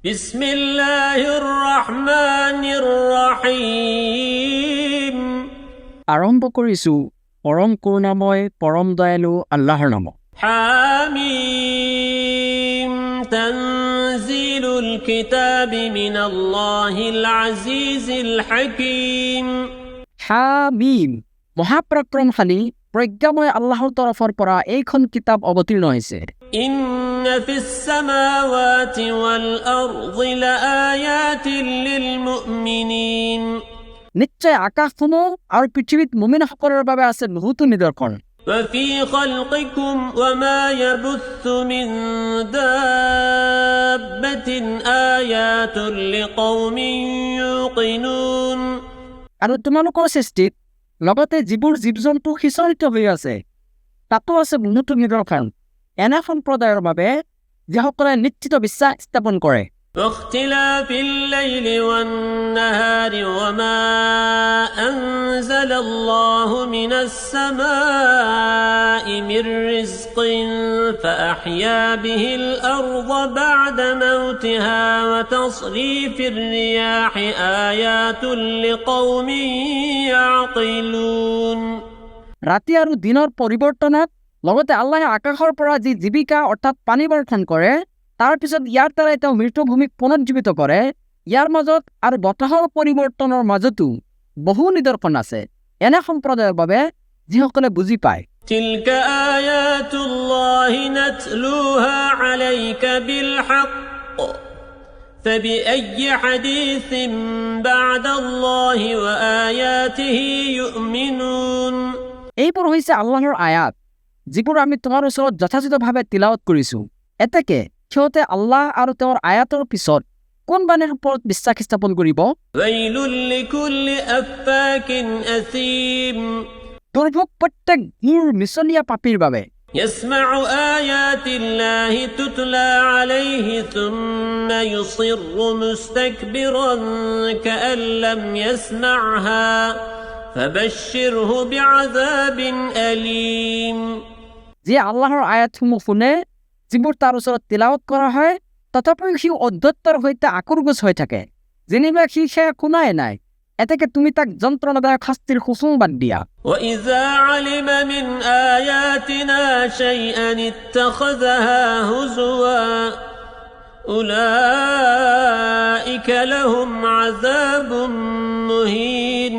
বিসমিল্লাহিৰ ৰহমানিৰ ৰহিম। আৰম্ভ কৰিছো পৰম কৰুণাময় পৰম দয়ালু আল্লাহৰ নামত। হামিম তানজিলুল কিতাবি মিনাল্লাহিল আজিজিল হাকিম। হামিম মহাপৰাক্ৰমশালী প্ৰজ্ঞাময় আল্লাহৰ তৰফৰ পৰা এইখন কিতাপ অৱতীৰ্ণ হৈছে। ইন্না ফিস সামাওয়াতি ওয়াল আৰদি লাআয়াতিন লিল মুমিনিন। নিশ্চয় আকাশসমূহ আৰু পৃথিৱীত মুমিনসকলৰ বাবে আছে বহুতো নিদৰ্শন। وفي خلقكم وما يبث من دابة آيات لقوم يوقنون। আৰু তোমালোকৰ সৃষ্টিত লগতে যিবোৰ জীৱ জন্তু সিঁচৰিত হৈ আছে তাতো আছে বহুতো নিদৰ্শন এনে সম্প্ৰদায়ৰ বাবে যিসকলে নিশ্চিত বিশ্বাস স্থাপন কৰে। واختلاف الليل والنهار وما أنزل الله من السماء من رزق فأحيا به الأرض بعد موتها وتصريف الرياح آيات لقوم يعقلون। ৰাতি আৰু দিনৰ পৰিৱৰ্তনত লগতে আল্লাহে আকাশৰ পৰা যি জীৱিকা অৰ্থাৎ পানী বৰ্ষণ কৰে তাৰ পিছত ইয়াৰ দ্বাৰাই তেওঁ মৃতভূমিক পুনৰুজ্জীৱিত কৰে। ইয়াৰ মাজত আৰু বতাহৰ পৰিৱৰ্তনৰ মাজতো বহু নিদৰ্শন আছে এনে সম্প্ৰদায়ৰ বাবে যিসকলে বুজি পায়। تلك آيات الله نتلوها عليك بالحق فبأي حديث بعد الله وآياته يؤمنون। এইবোৰ হৈছে আল্লাহৰ আয়াত যিবোৰ আমি তোমাৰ ওচৰত যথাযথভাৱে তিলাৱত কৰিছো। এতেকে সিহঁতে আল্লাহ আৰু তেওঁৰ আয়াতৰ পিছত কোনবানৰ ওপৰত বিশ্বাস স্থাপন কৰিব? ويل لكل أفاك أثيم। দুৰ্ভোগ প্ৰত্যেক ঘোৰ মিছলীয়া পাপীৰ বাবে। يسمع آيات الله تتلى عليه ثم يصر مستكبرا كأن لم يسمعها فبشره بعذاب أليم। যি আল্লাহৰ আয়াতসমূহ শুনে যিবোৰ তাৰ ওচৰত তিলাৱত কৰা হয় তথাপিও সি অধ্যত্তৰ সৈতে আকুৰগোচ হৈ থাকে যেনিবা সি সেয়া শুনাই নাই। এতেকে তুমি তাক যন্ত্ৰণাদায়ক শাস্তিৰ সুসংবাদ দিয়া। وإذا علم من آياتنا شيئا اتخذها هزوا أولئك لهم عذاب مهين।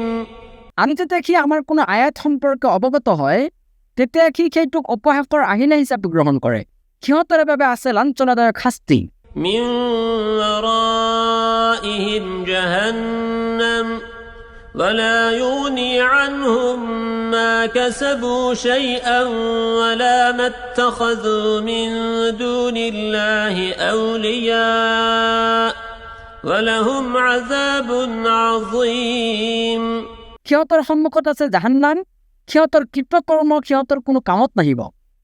আমি যেতিয়া সি আমাৰ কোনো আয়াত সম্পৰ্কে অৱগত হয় তেতিয়া সি সেইটোক উপহাসৰ আহিলা হিচাপে গ্ৰহণ কৰে। সিহঁতৰ বাবে আছে লাঞ্ছনাদায়ক শাস্তি। من ورائهم جهنم ولا يغني عنهم ما كسبوا شيئا ولا ما اتخذوا من دون الله أولياء ولهم عذاب عظيم। সিহঁতৰ সন্মুখত আছে জাহান্নাম। সিহঁতৰ কৃতকৰ্ম সিহঁতৰ কোনো কামত নাহিব।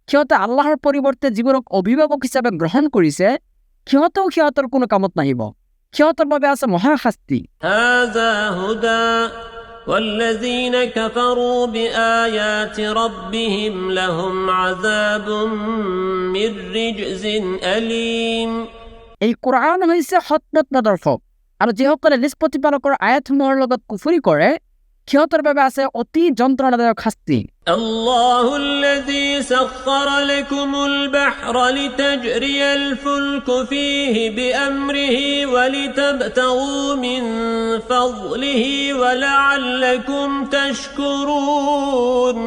সিহঁতে আল্লাহৰ পৰিৱৰ্তে যিবোৰক অভিভাৱক হিচাপে গ্ৰহণ কৰিছে সিহঁতেও সিহঁতৰ কোনো কামত নাহিব। সিহঁতৰ বাবে আছে মহাশাস্তি। هذا هدى والذين كفروا بآيات ربهم لهم عذاب من رجز أليم। এই কোৰআন হৈছে সত্যত নিদৰ্শক আৰু যিসকলে নিজ প্ৰতিপালকৰ আয়াতসমূহৰ লগত কুফৰি কৰে সিহঁতৰ বাবে আছে অতি যন্ত্ৰণাদায়ক শাস্তি। الله الذي سخر لكم البحر لتجري الفلك فيه بأمره ولتبتغوا من فضله ولعلكم تشكرون।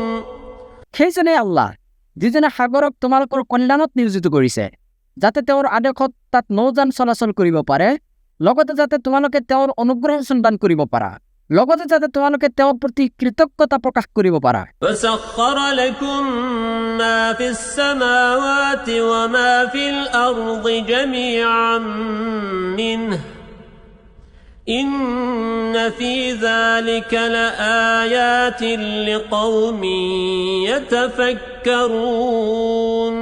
সেইজনে আল্লাহ যিজনে সাগৰক তোমালোকৰ কল্যাণত নিয়োজিত কৰিছে যাতে তেওঁৰ আদেশত তাত নৌযান চলাচল কৰিব পাৰে লগতে যাতে তোমালোকে তেওঁৰ অনুগ্ৰহ সন্ধান কৰিব পাৰা লগতে যাতে তোমালোকে তেওঁৰ প্ৰতি কৃতজ্ঞতা প্ৰকাশ কৰিব পাৰা। وسخر لكم ما في السماوات وما في الأرض جميعا منه إن في ذلك لآيات لقوم يتفكرون।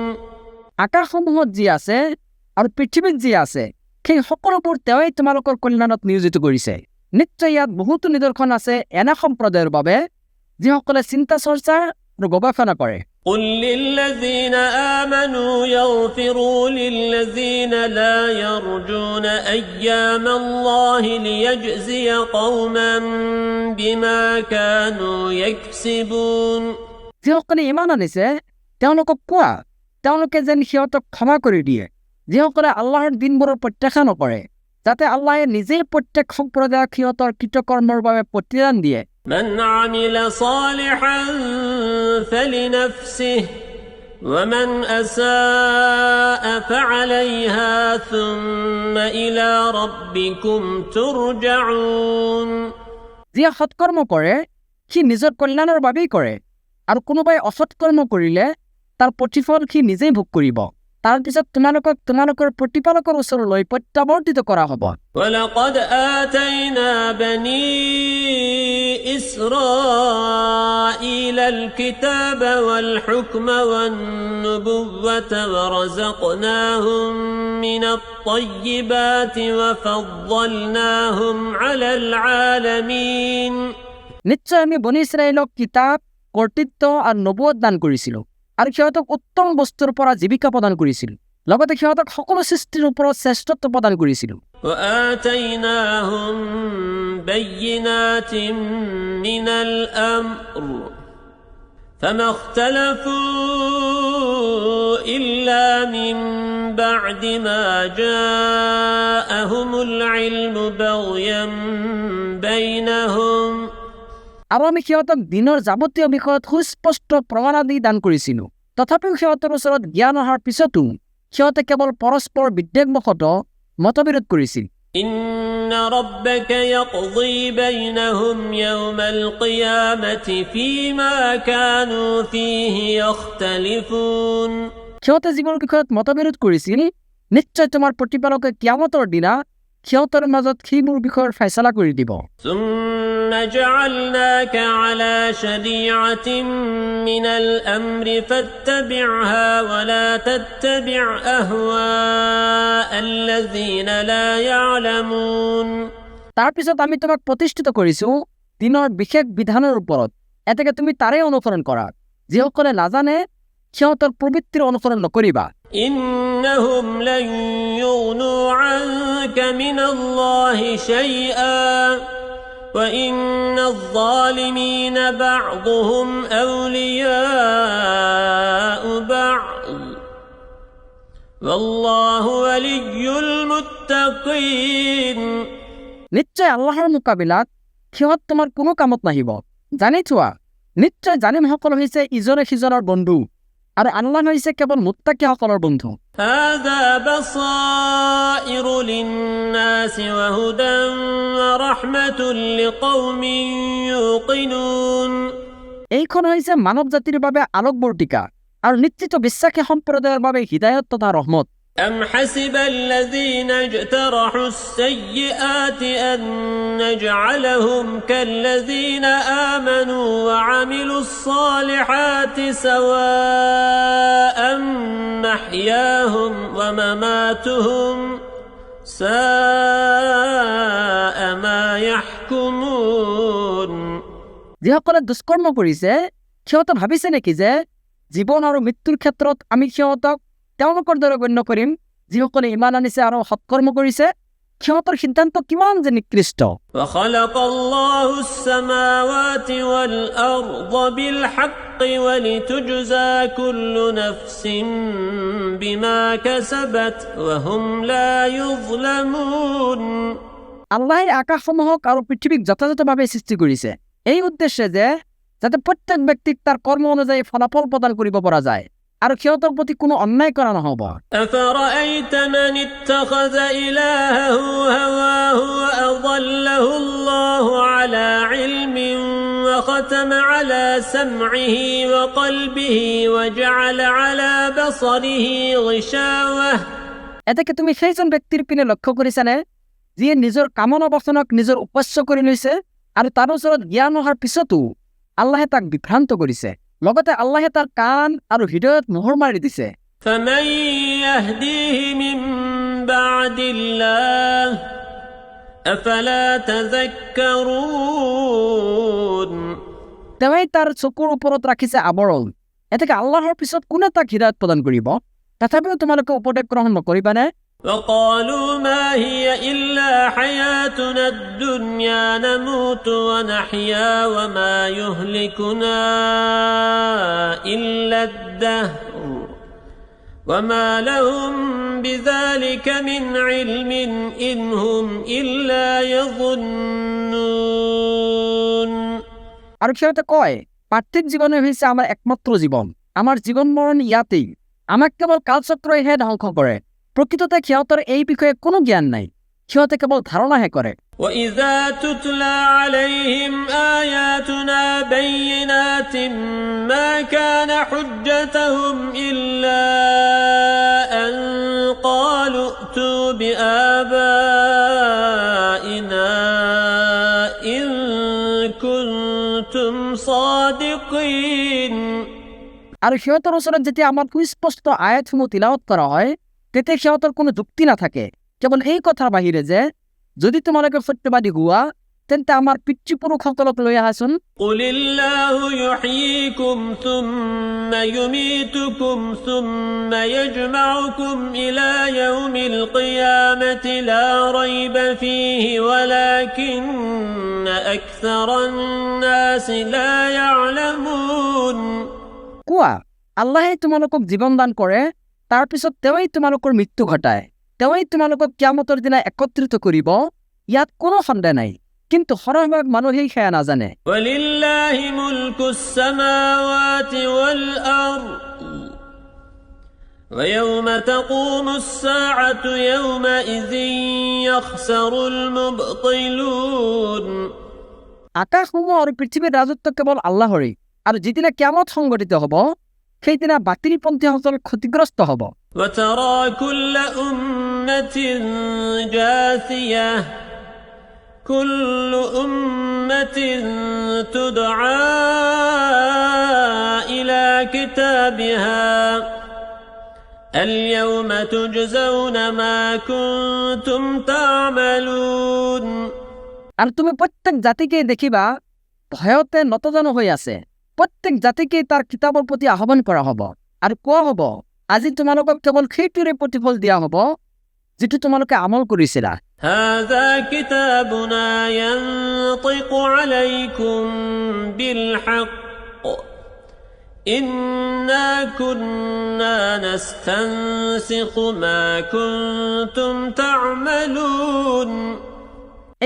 আকাশসমূহত যি আছে আৰু পৃথিৱীত যি আছে সেই সকলোবোৰ তেওঁই তোমালোকৰ কল্যাণত নিয়োজিত কৰিছে। নিশ্চয় ইয়াত বহুতো নিদৰ্শন আছে এনে সম্প্ৰদায়ৰ বাবে যিসকলে চিন্তা চৰ্চা আৰু গৱেষণা কৰে। قل للذين آمنوا يغفروا للذين لا يرجون أيام الله ليجزي قوما بما كانوا يكسبون যিসকলে ইমান আনিছে তেওঁলোকক কোৱা তেওঁলোকে যেন সিহঁতক ক্ষমা কৰি দিয়ে যিসকলে আল্লাহৰ দিনবোৰৰ প্ৰত্যাশা নকৰে যাতে আল্লাহে নিজেই প্ৰত্যেক সম্প্ৰদায়ক সিহঁতৰ কৃতকৰ্মৰ বাবে প্ৰতিদান দিয়ে। من عمل صالحا فلنفسه ومن أساء فعليها ثم إلى ربكم ترجعون যিয়ে সৎকৰ্ম কৰে সি নিজৰ কল্যাণৰ বাবেই কৰে আৰু কোনোবাই অসৎকৰ্ম কৰিলে তাৰ প্ৰতিফল সি নিজেই ভোগ কৰিব। তাৰ পিছত তোমালোকক তোমালোকৰ প্ৰতিপালকৰ ওচৰলৈ প্ৰত্যাৱৰ্তিত কৰা হ'ব। ولقد آتينا بني إسرائيل الكتاب والحكم والنبوة ورزقناهم من الطيبات وفضلناهم على العالمين নিশ্চয় আমি বনী ইছৰাইলক কিতাপ কৰ্তৃত্ব আৰু নবুৱত দান কৰিছিলোঁ আৰু সিহঁতক উত্তম বস্তুৰ পৰা জীৱিকা প্ৰদান কৰিছিলোঁ লগতে সিহঁতক সকলো সৃষ্টিৰ ওপৰত শ্ৰেষ্ঠত্ব প্ৰদান কৰিছিলোঁ। وآتيناهم بينات من الأمر فما اختلفوا إلا من بعد ما جاءهم العلم بغيا بينهم আৰু আমি সিহঁতক দিনৰ যাৱতীয় বিষয়ত সুস্পষ্ট প্ৰমাণাদি দান কৰিছিলোঁ তথাপিও সিহঁতৰ ওচৰত জ্ঞান অহাৰ পিছতো সিহঁতে কেৱল পৰস্পৰ বিদ্বেষবশতঃ মতবিৰোধ কৰিছিল। إن ربك يقضي بينهم يوم القيامة فيما كانوا فيه يختلفون সিহঁতে যিবোৰ বিষয়ত মতবিৰোধ কৰিছিল নিশ্চয় তোমাৰ প্ৰতিপালকে কিয়ামতৰ দিনা সিহঁতৰ মাজত সেইবোৰ বিষয়ৰ ফয়ছলা কৰি দিব। ثم جعلناك على شريعة من الأمر فاتبعها ولا تتبع أهواء الذين لا يعلمون তাৰ পিছত আমি তোমাক প্ৰতিষ্ঠিত কৰিছোঁ দিনৰ বিশেষ বিধানৰ ওপৰত এতেকে তুমি তাৰে অনুসৰণ কৰা যিসকলে নাজানে সিহঁতৰ প্ৰবৃত্তিৰ অনুসৰণ নকৰিবা। إنهم لن يغنوا عنك من الله شيئا وإن الظالمين بعضهم أولياء بعض والله ولي المتقين নিশ্চয় আল্লাহৰ মোকাবিলাত সিহঁত তোমাৰ কোনো কামত নাহিব। জানি থোৱা নিশ্চয় জানিমসকল হৈছে ইজনে সিজনৰ বন্ধু আৰু আল্লাহ হৈছে কেৱল মুত্তাকিসকলৰ বন্ধু। هذا بصائر للناس وهدى ورحمة لقوم يوقنون এইখন হৈছে মানৱ জাতিৰ বাবে আলোকবৰ্তিকা আৰু নিশ্চিত বিশ্বাসী সম্প্ৰদায়ৰ বাবে হিদায়ত তথা ৰহমত। أم حسب الذين اجترحوا السيئات أن نجعلهم كالذين آمنوا وعملوا الصالحات سواء محياهم ومماتهم ساء ما يحكمون যিসকলে দুষ্কৰ্ম কৰিছে সিহঁতে ভাবিছে নেকি যে জীৱন আৰু মৃত্যুৰ ক্ষেত্ৰত আমি সিহঁতক তেওঁলোকৰ দৰে গণ্য কৰিম যিসকলে ইমান আনিছে আৰু সৎকৰ্ম কৰিছে সিহঁতৰ সিদ্ধান্ত কিমান যে নিকৃষ্ট। وخلق الله السماوات والأرض بالحق ولتجزى كل نفس بما كسبت وهم لا يظلمون আল্লাহে আকাশসমূহক আৰু পৃথিৱীক যথাযথভাৱে সৃষ্টি কৰিছে এই উদ্দেশ্যে যে যাতে প্ৰত্যেক ব্যক্তিক তাৰ কৰ্ম অনুযায়ী ফলাফল প্ৰদান কৰিব পৰা যায় আৰু সিহঁতৰ প্ৰতি কোনো অন্যায় কৰা নহ'ব। أفرأيت من اتخذ إلهه هواه وأضله الله على علم وختم على سمعه وقلبه وجعل على بصره غشاوة এতেকে তুমি সেইজন ব্যক্তিৰ পিনে লক্ষ্য কৰিছানে যিয়ে নিজৰ কামনা বাসনাক নিজৰ উপাস্য কৰি লৈছে আৰু তাৰ ওচৰত জ্ঞান অহাৰ পিছতো আল্লাহে তাক বিভ্ৰান্ত কৰিছে লগতে আল্লাহে তাৰ কাণ আৰু হৃদয়ত মোহৰ মাৰি দিছে। فمن يهديه من بعد الله أفلا تذكرون তেওঁই তাৰ চকুৰ ওপৰত ৰাখিছে আৱৰণ। এতেকে আল্লাহৰ পিছত কোনে তাক হিদায়ত প্ৰদান কৰিব? তথাপিও তোমালোকে উপদেশ গ্ৰহণ নকৰিবানে? وقالوا ما هي إلا حياتنا الدنيا نموت ونحيا وما يهلكنا إلا الدهر وما لهم بذلك من علم إن هم إلا يظنون। আৰু সিহঁতে কয়, পাৰ্থিৱ জীৱনে হৈছে আমাৰ একমাত্ৰ জীৱন, আমাৰ জীৱন মৰণ ইয়াতেই, আমাক কেৱল কালচক্ৰইহে ধ্বংস কৰে। প্ৰকৃততে সিহঁতৰ এই বিষয়ে কোনো জ্ঞান নাই, সিহঁতে কেৱল ধাৰণাহে কৰে। وإذا تتلى عليهم آياتنا بينات ما كان حجتهم إلا أن قالوا ائتوا بآبائنا إن كنتم صادقين। আৰু সিহঁতৰ ওচৰত যেতিয়া আমাৰ সুস্পষ্ট আয়াতসমূহ তিলাৱত কৰা হয়, তেতিয়া সিহঁতৰ কোনো যুক্তি নাথাকে, কেৱল এই কথাৰ বাহিৰে যে যদি তোমালোকে সত্যবাদী হোৱা তেন্তে আমাৰ পিতৃপুৰুষসকলক লৈ আহাচোন। قل الله يحييكم ثم يميتكم ثم يجمعكم إلى يوم القيامة لا ريب فيه ولكن أكثر الناس لا يعلمون। কোৱা, আল্লাহে তোমালোকক জীৱন দান কৰে, তাৰ পিছত তেওঁই তোমালোকৰ মৃত্যু ঘটায়, তেওঁই তোমালোকক কিয়ামতৰ দিনা একত্ৰিত কৰিব, ইয়াত কোনো সন্দেহ নাই, কিন্তু সৰহভাগ মানুহেই সেয়া নাজানে। ولله ملك السماوات والأرض ويوم تقوم الساعة يومئذ يخسر المبطلون। আকাশসমূহ আৰু পৃথিৱীৰ ৰাজত্ব কেৱল আল্লাহৰেই, আৰু যিদিনা কিয়ামত সংঘটিত হ'ব সেইদিনা বাতিলপন্থীসকল ক্ষতিগ্ৰস্ত হ'ব। وترى كل أمة جاثية كل أمة تدعى إلى كتابها اليوم تجزون ما كنتم تعملون। আৰু তুমি প্ৰত্যেক জাতিকেই দেখিবা ভয়তে নতজানু হৈ আছে, প্ৰত্যেক জাতিকেই তাৰ কিতাপৰ প্ৰতি আহ্বান কৰা হ'ব, আৰু কোৱা হ'ব আজি তোমালোকক কেৱল সেইটোৰে প্ৰতিফল দিয়া হ'ব যিটো তোমালোকে আমল কৰিছিলা। هذا كتابنا ينطق عليكم بالحق إنا كنا نستنسخ ما كنتم تعملون।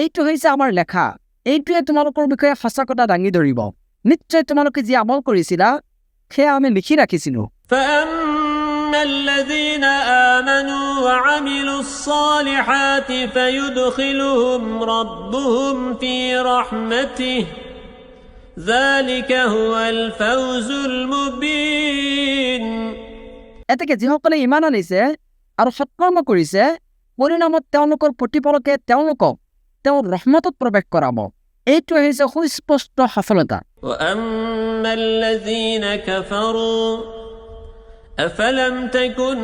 এইটো হৈছে আমাৰ লেখা, এইটোৱে তোমালোকৰ বিষয়ে সঁচা কথা দাঙি ধৰিব, নিশ্চয় তোমালোকে যি আমল কৰিছিলা সেয়া আমি লিখি ৰাখিছিলো। فأما الذين آمنوا وعملوا الصالحات فيدخلهم ربهم في رحمته ذلك هو الفوز المبين। এতেকে যিসকলে ইমান আনিছে আৰু সৎকৰ্ম কৰিছে, পৰিণামত তেওঁলোকৰ প্ৰতিপালকে তেওঁলোকক তেওঁৰ ৰহমতত প্ৰৱেশ কৰাব, এইটো হৈছে সুস্পষ্ট সফলতা। وأما الذين كفروا أفلم تكن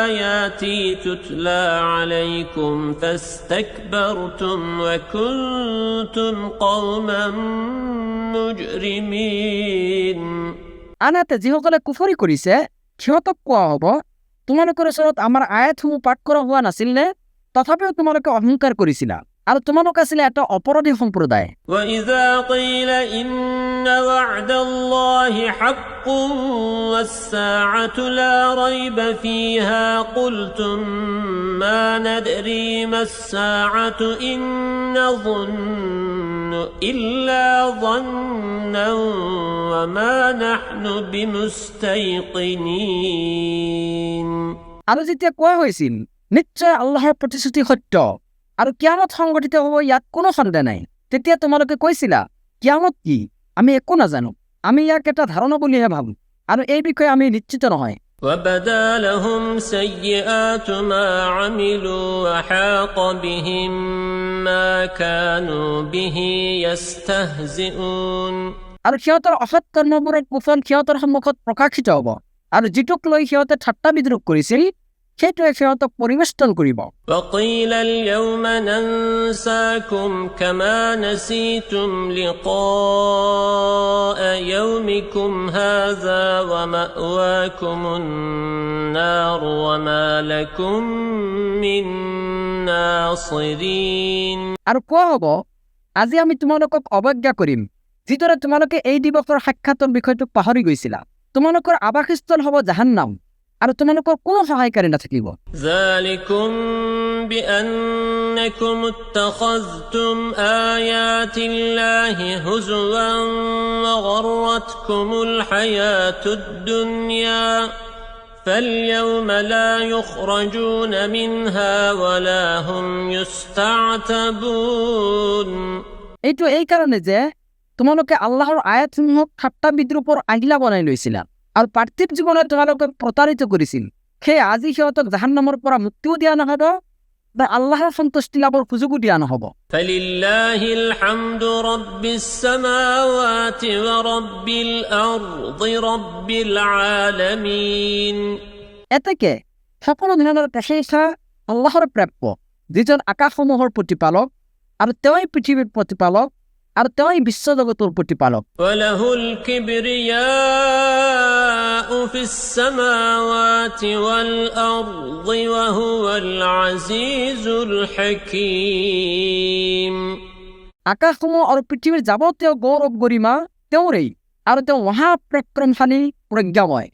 آياتي تتلى عليكم فاستكبرتم وكنتم قوما مجرمين। আনহাতে যিসকলে কুফৰি কৰিছে সিহঁতক কোৱা হ'ব, তোমালোকৰ ওচৰত আমাৰ আয়াতসমূহ পাঠ কৰা হোৱা নাছিল নে? তথাপিও তোমালোকে অহংকাৰ কৰিছিলা, আৰু তোমালোক আছিলে এটা অপৰাধী সম্প্ৰদায়। وإذا قيل إن وعد الله حق والساعة لا ريب فيها قلتم ما ندري ما الساعة إن نظن إلا ظنا وما نحن بمستيقنين। আৰু যেতিয়া কোৱা হৈছিল নিশ্চয় আল্লাহৰ প্ৰতিশ্ৰুতি সত্য আৰু কিয়ামত সংঘটিত হ'ব ইয়াত কোনো সন্দেহ নাই, তেতিয়া তোমালোকে কৈছিলা কিয়ামত কি, আমি একো নাজানো, আমি ইয়াক এটা ধাৰণা বুলিহে ভাবো, আৰু এই বিষয়ে আমি নিশ্চিত নহয়। وبدا لهم سيئات ما عملوا وحاق بهم ما كانوا به يستهزئون। আৰু সিহঁতৰ অসৎ কৰ্মবোৰৰ কুফল সিহঁতৰ সন্মুখত প্ৰকাশিত হ'ব, আৰু যিটোক লৈ সিহঁতে ঠাট্টা বিদ্ৰূপ কৰিছিল সেইটোৱে সিহঁতক পৰিবেষ্টন কৰিব। وقيل اليوم ننساكم كما نسيتم لقاء يومكم هذا ومأواكم النار وما لكم من ناصرين। আৰু কোৱা হ'ব, আজি আমি তোমালোকক অৱজ্ঞা কৰিম, যিদৰে তোমালোকে এই দিৱসৰ সাক্ষাতৰ বিষয়টোক পাহৰি গৈছিলা। তোমালোকৰ আৱাসস্থল হ'ব জাহান্নাম, আৰু তোমালোকৰ কোনো সহায়কাৰী নাথাকিব। ذلكم بأنكم اتخذتم آيات الله هزوا وغرتكم الحياة الدنيا فاليوم لا يخرجون منها ولا هم يستعتبون। এইটো এই কাৰণে যে তোমালোকে আল্লাহৰ আয়াতসমূহক ঠাট্টা বিদ্ৰূপৰ আগিলা বনাই লৈছিলা আৰু পাৰ্থিৱ জীৱনত তোমালোকে প্ৰতাৰিত কৰিছিল। সেয়ে আজি সিহঁতক জাহান্নামৰ পৰা মুক্তিও দিয়া নহ'ব বা আল্লাহৰ সন্তুষ্টি লাভৰ সুযোগো দিয়া নহ'ব। فلله الحمد رب السماوات ورب الأرض رب العالمين। এতেকে সকলো ধৰণৰ প্ৰশংসা আল্লাহৰ প্ৰাপ্য, যিজন আকাশসমূহৰ প্ৰতিপালক আৰু তেওঁই পৃথিৱীৰ প্ৰতিপালক আৰু তেওঁই বিশ্বজগতৰ প্ৰতিপালক। وله الكبرياء في السماوات والأرض وهو العزيز الحكيم। আকাশসমূহ আৰু পৃথিৱীৰ যাৱতীয় গৌৰৱ গৰিমা তেওঁৰেই, আৰু তেওঁ মহাপৰাক্ৰমশালী প্ৰজ্ঞাময়।